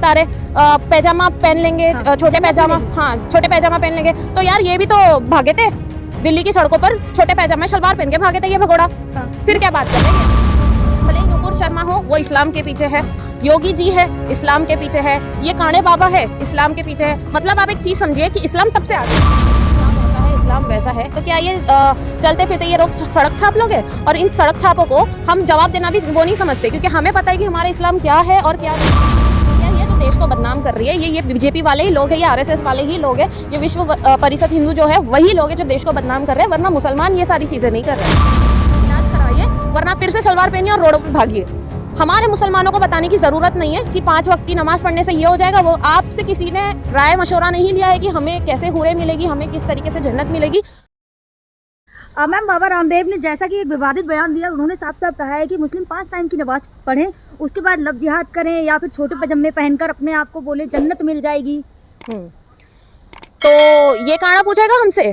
बता रहे पैजामा पहन लेंगे, हाँ, छोटे पैजामा, हाँ छोटे पैजामा पहन लेंगे। तो यार ये भी तो भागे थे दिल्ली की सड़कों पर, छोटे पैजामे शलवार पहन के भागे थे ये भगोड़ा। हाँ। फिर क्या बात कर रहे हैं? भले ही नुपुर शर्मा हो, वो इस्लाम के पीछे है, योगी जी है इस्लाम के पीछे है, ये कांडे बाबा है इस्लाम के पीछे है। मतलब आप एक चीज समझिए कि इस्लाम सबसे आगे है। इस्लाम वैसा है तो क्या ये चलते फिरते ये लोग सड़क छाप लोगे? और इन सड़क छापों को हम जवाब देना भी वो नहीं समझते, क्योंकि हमें पता है कि हमारा इस्लाम क्या है और क्या नहीं। ये जो देश को बदनाम कर रही है ये बीजेपी वाले ही लोग हैं, ये आरएसएस वाले ही लोग हैं, ये विश्व परिषद हिंदू जो है वही लोग हैं जो देश को बदनाम कर रहे हैं। वरना मुसलमान ये सारी चीजें नहीं कर रहे हैं। इलाज कराइए, वरना फिर से सलवार पहनिए और रोडों पर भागिए। हमारे मुसलमानों को बताने की जरूरत नहीं है कि 5 वक्त की नमाज पढ़ने से ये हो जाएगा। वो आपसे किसी ने राय मशवरा नहीं लिया है कि हमें कैसे हुरे मिलेगी, हमें किस तरीके से जन्नत मिलेगी। मैम बाबा रामदेव ने जैसा कि एक विवादित बयान दिया, उन्होंने साफ साफ कहा है कि मुस्लिम 5 टाइम की नमाज पढ़ें, उसके बाद लव जिहाद करें या फिर छोटे पजामे पहनकर अपने आप को बोले जन्नत मिल जाएगी। तो ये काना पूछेगा हमसे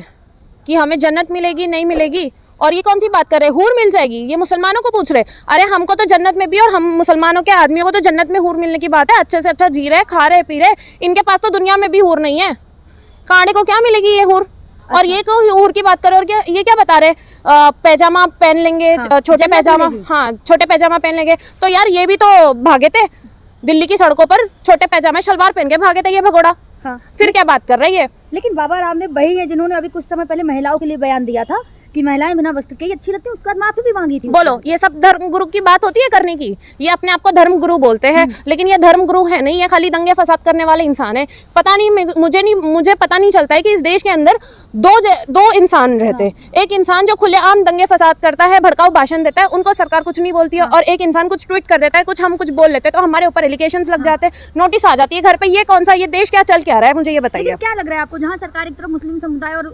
कि हमें जन्नत मिलेगी नहीं मिलेगी? और ये कौन सी बात कर रहे हैं, हूर मिल जाएगी? ये मुसलमानों को पूछ रहे। अरे हमको तो जन्नत में भी, और हम मुसलमानों के आदमियों को तो जन्नत में हूर मिलने की बात है। अच्छे से अच्छा जी रहे, खा रहे, पी रहे। इनके पास तो दुनिया में भी हूर नहीं है। कांडे को क्या मिलेगी ये हूर? और ये को हूर की बात करो, और क्या ये क्या बता रहे पैजामा पहन लेंगे, हाँ, छोटे पैजामा, हाँ छोटे पैजामा पहन लेंगे। तो यार ये भी तो भागे थे दिल्ली की सड़कों पर, छोटे पैजामे शलवार पहन के भागे थे ये भगोड़ा। हाँ। फिर क्या बात कर रही है? लेकिन बाबा रामदेव वही है जिन्होंने अभी कुछ समय पहले महिलाओं के लिए बयान दिया था कि महिलाएं बिना वस्त्र के ही अच्छी लगती हैं, उसके बाद माफी भी मांगी थी। बोलो, ये सब धर्म गुरु की बात होती है करने की? ये अपने आप को धर्म गुरु बोलते हैं, लेकिन ये धर्म गुरु है नहीं, ये खाली दंगे फसाद करने वाले इंसान है। पता नहीं, मुझे पता नहीं चलता है कि इस देश के अंदर दो इंसान रहते हैं। एक इंसान जो खुलेआम दंगे फसाद करता है, भड़काऊ भाषण देता है, उनको सरकार कुछ नहीं बोलती है। और एक इंसान कुछ ट्वीट कर देता है, कुछ हम कुछ बोल लेते हैं तो हमारे ऊपर एलिगेशंस लग जाते हैं, नोटिस आ जाती है घर पे। ये कौन सा, ये देश क्या चल क्या रहा है, मुझे ये बताइए। क्या लग रहा है आपको, जहाँ सरकार एक तरफ मुस्लिम समुदाय और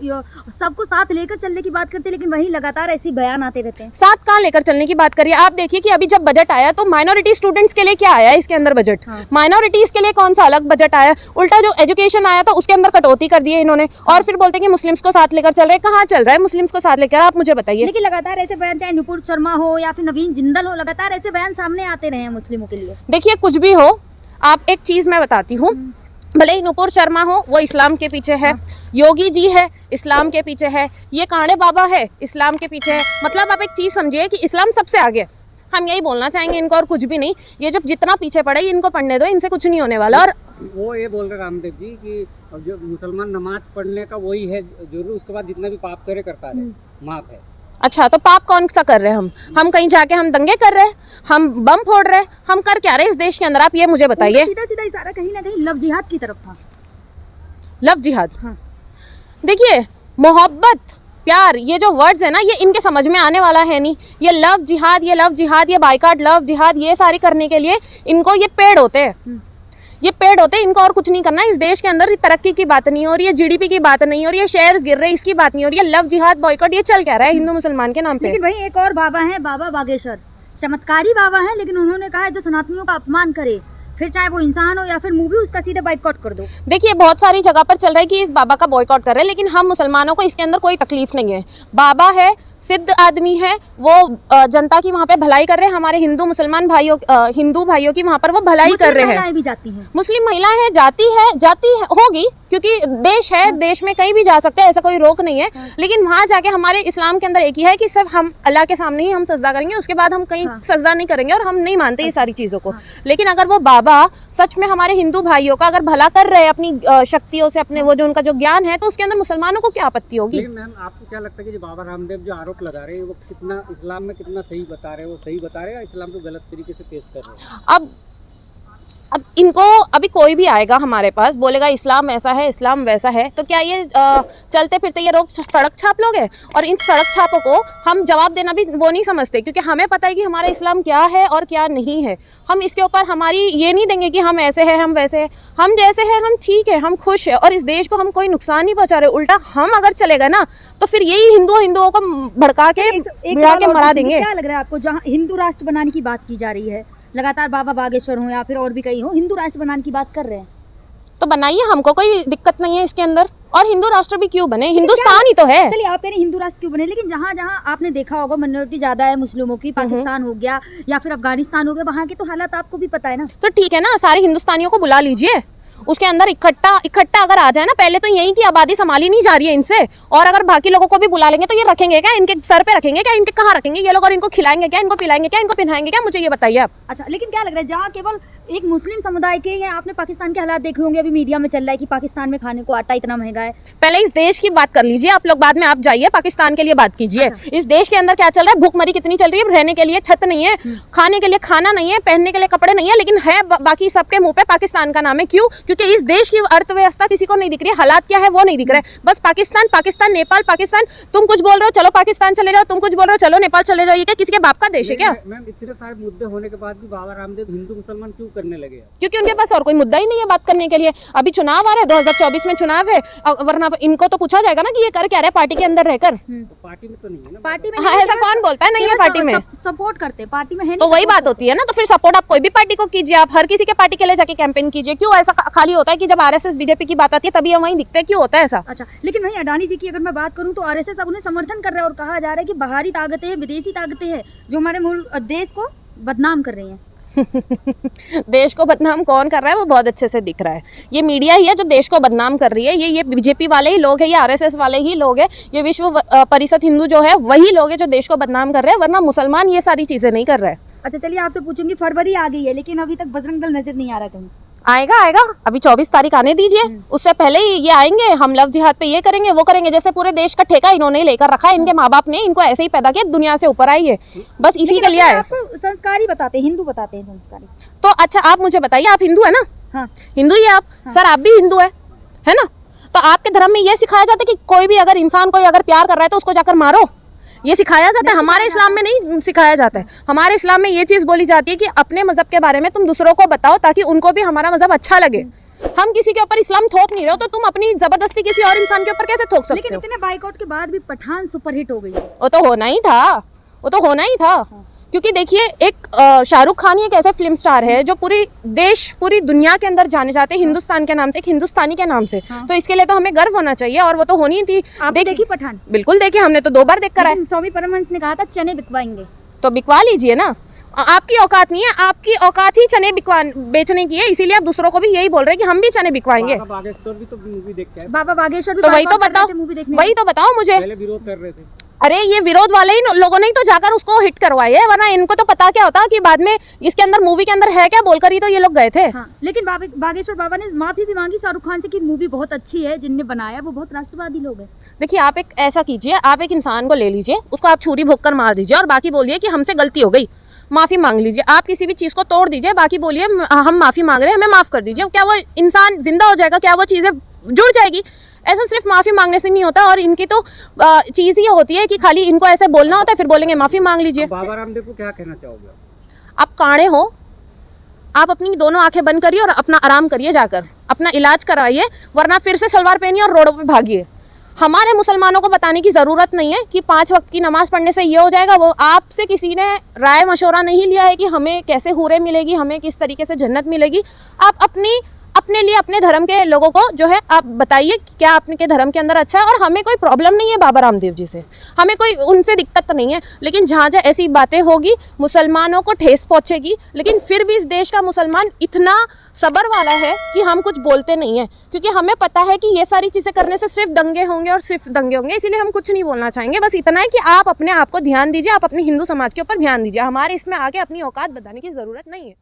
सबको साथ लेकर चलने की बात करती है, लेकिन वही लगातार ऐसे बयान आते रहते हैं? साथ कहाँ लेकर चलने की बात करिए। आप देखिए कि अभी जब बजट आया तो माइनॉरिटी स्टूडेंट्स के लिए क्या आया इसके अंदर बजट? माइनॉरिटीज के लिए कौन सा अलग बजट आया? उल्टा जो एजुकेशन आया था उसके अंदर कटौती कर दी है इन्होंने, और फिर बोलते हैं कि मुस्लिम्स को साथ लेकर चल रहे हैं। कहाँ चल रहा है मुस्लिम्स को साथ लेकर, आप मुझे बताइए। लेकिन लगातार ऐसे बयान, चाहे नुपुर शर्मा हो या फिर नवीन जिंदल हो, लगातार ऐसे बयान सामने आते रहे हैं मुस्लिमों के लिए। देखिए कुछ भी हो, आप एक चीज मैं बताती हूँ, भले ही नुपुर शर्मा हो, वो इस्लाम के पीछे है, योगी जी है इस्लाम के पीछे है, ये कांडे बाबा है इस्लाम के पीछे है। मतलब आप एक चीज समझिए कि इस्लाम सबसे आगे। हम यही बोलना चाहेंगे इनको, और कुछ भी नहीं। ये जब जितना पीछे पड़े इनको पढ़ने दो, इनसे कुछ नहीं होने वाला। और वो ये बोल रहे रामदेव जी कि जो मुसलमान नमाज पढ़ने का वही है जरूर, उसके बाद जितना भी पाप करे करता है माफ है। अच्छा, तो पाप कौन सा कर रहे हैं हम कहीं जाके हम दंगे कर रहे हैं, हम बम फोड़ रहे हैं, हम कर क्या रहे हैं इस देश के अंदर? आप ये मुझे बताइए। सीधा सीधा इशारा कहीं ना कहीं लव जिहाद की तरफ था। लव जिहाद? हाँ। देखिए, मोहब्बत, प्यार, ये जो वर्ड्स है ना, ये इनके समझ में आने वाला है नहीं। ये लव जिहाद, ये बाइकाट लव जिहाद, ये सारी करने के लिए इनको ये पेड़ होते हैं, ये पेड़ होते हैं। इनको और कुछ नहीं करना। इस देश के अंदर तरक्की की बात नहीं हो रही है, जीडीपी की बात नहीं हो रही है, शेयर्स गिर रहे, इसकी बात नहीं हो रही है। लव जिहाद बॉयकॉट ये चल क्या रहा है हिंदू मुसलमान के नाम पे? लेकिन भाई एक और बाबा है, बाबा बागेश्वर, चमत्कारी बाबा है, लेकिन उन्होंने कहा है जो सनातनियों का अपमान करे, फिर चाहे वो इंसान हो या फिर मूवी, उसका सीधे बाइकआउट कर दो। देखिए बहुत सारी जगह पर चल रहा है कि इस बाबा का बॉयकॉट कर रहे हैं, लेकिन हम मुसलमानों को इसके अंदर कोई तकलीफ नहीं है। बाबा है, सिद्ध आदमी है, वो जनता की वहाँ पे भलाई कर रहे हैं। हमारे हिंदू मुसलमान भाइयों, हिंदू भाइयों की वहाँ पर वो भलाई कर रहे हैं। भी जाती हैं, मुस्लिम महिलाएं हैं, जाती है होगी, क्योंकि देश है, देश में कहीं भी जा सकते हैं, ऐसा कोई रोक नहीं है। लेकिन वहाँ जाके हमारे इस्लाम के अंदर एक ही है कि सब हम अल्लाह के सामने ही हम सजदा करेंगे, उसके बाद हम कहीं सजदा नहीं करेंगे, और हम नहीं मानते ये सारी चीज़ों को। लेकिन अगर वो बाबा सच में हमारे हिंदू भाइयों का अगर भला कर रहे हैं अपनी शक्तियों से, अपने वो जो उनका जो ज्ञान है, तो उसके अंदर मुसलमानों को क्या आपत्ति होगी? लेकिन मैम आपको क्या लगता है कि जो बाबा रामदेव जो आरोप लगा रहे हैं वो कितना इस्लाम में कितना सही बता रहे हैं? वो सही बता रहे हैं या इस्लाम को गलत तरीके से पेश कर रहे हैं? अब इनको अभी कोई भी आएगा हमारे पास, बोलेगा इस्लाम ऐसा है, इस्लाम वैसा है, तो क्या ये चलते फिरते ये लोग सड़क छाप लोगे? और इन सड़क छापों को हम जवाब देना भी वो नहीं समझते, क्योंकि हमें पता है कि हमारा इस्लाम क्या है और क्या नहीं है। हम इसके ऊपर हमारी ये नहीं देंगे कि हम ऐसे हैं, हम वैसे हैं। हम जैसे हैं हम ठीक है, हम खुश है, और इस देश को हम कोई नुकसान नहीं पहुंचा रहे। उल्टा हम अगर चलेगा ना तो फिर यही हिंदुओं को भड़का के भिड़ा के मरा देंगे। क्या लग रहा है आपको, जहाँ हिंदू राष्ट्र बनाने की बात की जा रही है, लगातार बाबा बागेश्वर हो या फिर और भी कई हो, हिंदू राष्ट्र बनाने की बात कर रहे हैं? तो बनाइए, हमको कोई दिक्कत नहीं है इसके अंदर। और हिंदू राष्ट्र भी क्यों बने, हिंदुस्तान ही तो है। चलिए आप कह रहे हैं हिंदू राष्ट्र क्यों बने, लेकिन जहाँ जहाँ आपने देखा होगा माइनॉरिटी ज्यादा है मुस्लिमों की, पाकिस्तान हो गया या फिर अफगानिस्तान हो गया, वहाँ के तो हालात आपको भी पता है ना। तो ठीक है ना, सारे हिंदुस्तानियों को बुला लीजिए, उसके अंदर इकट्ठा अगर आ जाए ना। पहले तो यही की आबादी संभाली नहीं जा रही है इनसे, और अगर बाकी लोगों को भी बुला लेंगे तो ये रखेंगे क्या, इनके सर पे रखेंगे क्या, इनके कहाँ रखेंगे ये लोग, और इनको खिलाएंगे क्या, इनको पिलाएंगे क्या, इनको पहनाएंगे क्या, मुझे ये बताइए आप। अच्छा, लेकिन क्या लग रहा है जहाँ केवल एक मुस्लिम समुदाय के, या आपने पाकिस्तान के हालात देखे होंगे, अभी मीडिया में चल रहा है कि पाकिस्तान में खाने को आटा इतना महंगा है। पहले इस देश की बात कर लीजिए आप लोग, बाद में आप जाइए पाकिस्तान के लिए बात कीजिए। इस देश के अंदर क्या चल रहा है, भूखमरी कितनी चल रही है, रहने के लिए छत नहीं है, खाने के लिए खाना नहीं है, पहनने के लिए कपड़े नहीं है, लेकिन है बाकी सबके मुंह पे पाकिस्तान का नाम है। क्यों? क्योंकि इस देश की अर्थव्यवस्था किसी को नहीं दिख रही है, हालात क्या है वो नहीं दिख रहा है। बस पाकिस्तान पाकिस्तान, नेपाल पाकिस्तान, तुम कुछ बोल रहे हो चलो पाकिस्तान चले जाओ, तुम कुछ बोल रहे हो चलो नेपाल चले जाओ, ये क्या किसी के बाप का देश है क्या? मैम इतने सारे मुद्दे होने के बाद भी बाबा रामदेव हिंदू मुसलमान क्यों करने लगे? क्योंकि उनके पास और कोई मुद्दा ही नहीं है बात करने के लिए। अभी चुनाव आ रहा है, 2024 में चुनाव है, वरना इनको तो पूछा जाएगा ना कि ये कर क्या रहे पार्टी के अंदर रहकर। तो पार्टी में तो नहीं है ना, पार्टी में हाँ, ऐसा कौन बोलता है नहीं है पार्टी में, सपोर्ट करते हैं, पार्टी में है तो वही बात होती है ना। तो फिर सपोर्ट आप कोई भी पार्टी को कीजिए, आप हर किसी के पार्टी के लिए जाके कैंपेन कीजिए। क्यों ऐसा खाली होता है कि जब आरएसएस बीजेपी की बात आती है तभी हम वहीं दिखते हैं, क्यों होता है ऐसा? अच्छा, लेकिन वहीं अडानी जी की अगर मैं बात करूं तो आरएसएस अब उन्हें समर्थन कर रहा है और कहा जा रहा है कि बाहरी ताकतें हैं, विदेशी ताकतें हैं जो हमारे देश को बदनाम कर रही हैं। देश को बदनाम कौन कर रहा है वो बहुत अच्छे से दिख रहा है। ये मीडिया ही है जो देश को बदनाम कर रही है, ये बीजेपी वाले ही लोग हैं, ये आरएसएस वाले ही लोग हैं, ये विश्व परिषद हिंदू जो है वही लोग हैं जो देश को बदनाम कर रहे हैं, वरना मुसलमान ये सारी चीजें नहीं कर रहे हैं। अच्छा चलिए आपसे पूछूंगी, फरवरी आ गई है लेकिन अभी तक बजरंग दल नजर नहीं आ रहा कहीं। आएगा, अभी 24 तारीख आने दीजिए, उससे पहले ही ये आएंगे। हम लव जिहाद पे ये करेंगे वो करेंगे, जैसे पूरे देश का ठेका इन्होंने लेकर रखा है, इनके माँ बाप ने इनको ऐसे ही पैदा किया, दुनिया से ऊपर आई है, बस इसी के लिए आए। आपको संस्कारी बताते हैं, हिंदू बताते हैं संस्कारी। तो अच्छा आप मुझे बताइए, आप हिंदू है ना? हाँ। हिंदू ही आप? हाँ। सर आप भी हिंदू है ना? तो आपके धर्म में ये सिखाया जाता है कि कोई भी अगर इंसान कोई अगर प्यार कर रहा है तो उसको जाकर मारो, ये सिखाया जाता है? हमारे इस्लाम में नहीं सिखाया जाता है। हमारे इस्लाम में ये चीज़ बोली जाती है कि अपने मजहब के बारे में तुम दूसरों को बताओ ताकि उनको भी हमारा मजहब अच्छा लगे। हम किसी के ऊपर इस्लाम थोप नहीं रहे हो, तो तुम अपनी जबरदस्ती किसी और इंसान के ऊपर कैसे थोप सकते हो? लेकिन इतने बाइकआउट के बाद भी पठान सुपरहिट हो गई है। वो तो होना ही था, क्योंकि देखिए एक शाहरुख खान एक ऐसे फिल्म स्टार है जो पूरी दुनिया के अंदर जाने जाते हैं हिंदुस्तान के नाम से, एक हिंदुस्तानी के नाम से। तो इसके लिए तो हमें गर्व होना चाहिए, और वो तो होनी थी। देखी पठान? बिल्कुल देखिए, हमने तो 2 बार देख कर आए। स्वामी परमानंद ने कहा था चने बिकवाएंगे, तो बिकवा लीजिए ना, आपकी औकात नहीं है, आपकी औकात ही चने बेचने की है, इसीलिए आप दूसरों को भी यही बोल रहे हैं कि हम भी चने बिकवाएंगे। बाबा बागेश्वर भी तो मूवी देख के आए। बाबा बागेश्वर भी तो वही तो बताओ मुझे। पहले विरोध कर रहे थे। अरे ये विरोध वाले ही लोगों ने ही तो जाकर उसको हिट करवाई है, वरना इनको तो पता क्या होता कि बाद में इसके अंदर मूवी के अंदर है क्या बोलकर ही तो ये लोग गए थे। हाँ, लेकिन बागेश्वर बाबा ने माफी भी मांगी शाहरुख खान से कि मूवी बहुत अच्छी है, जिनने बनाया वो बहुत राष्ट्रवादी लोग हैं। देखिए आप एक ऐसा कीजिए, आप एक इंसान को ले लीजिए, उसको आप छुरी भोंक कर मार दीजिए और बाकी बोलिए कि हमसे गलती हो गई, माफी मांग लीजिए। आप किसी भी चीज को तोड़ दीजिए, बाकी बोलिए हम माफी मांग रहे हैं, हमें माफ कर दीजिए। क्या वो इंसान जिंदा हो जाएगा? क्या वो चीजें जुड़ जाएगी? ऐसा सिर्फ माफी मांगने से नहीं होता, और इनकी तो चीज ही होती है कि खाली इनको ऐसे बोलना होता है, फिर बोलेंगे माफी मांग लीजिए। बाबा रामदेव को क्या कहना चाहोगे? आप कांडे हो, आप अपनी दोनों आंखें बंद करिए और अपना आराम करिए, जाकर अपना इलाज कराइए, वरना फिर से सलवार पहनिए और रोडों पे भागिए। हमारे मुसलमानों को बताने की ज़रूरत नहीं है कि 5 वक्त की नमाज पढ़ने से ये हो जाएगा। वो आपसे किसी ने राय मशवरा नहीं लिया है कि हमें कैसे हूरें मिलेगी, हमें किस तरीके से जन्नत मिलेगी। आप अपने लिए अपने धर्म के लोगों को जो है आप बताइए क्या आपके धर्म के अंदर अच्छा है, और हमें कोई प्रॉब्लम नहीं है बाबा रामदेव जी से, हमें कोई उनसे दिक्कत नहीं है। लेकिन जहाँ जहाँ ऐसी बातें होगी मुसलमानों को ठेस पहुँचेगी, लेकिन फिर भी इस देश का मुसलमान इतना सब्र वाला है कि हम कुछ बोलते नहीं हैं, क्योंकि हमें पता है कि ये सारी चीज़ें करने से सिर्फ दंगे होंगे और सिर्फ दंगे होंगे, इसीलिए हम कुछ नहीं बोलना चाहेंगे। बस इतना है कि आप अपने आप को ध्यान दीजिए, आप अपने हिंदू समाज के ऊपर ध्यान दीजिए, हमारे इसमें आगे अपनी औकात बताने की ज़रूरत नहीं है।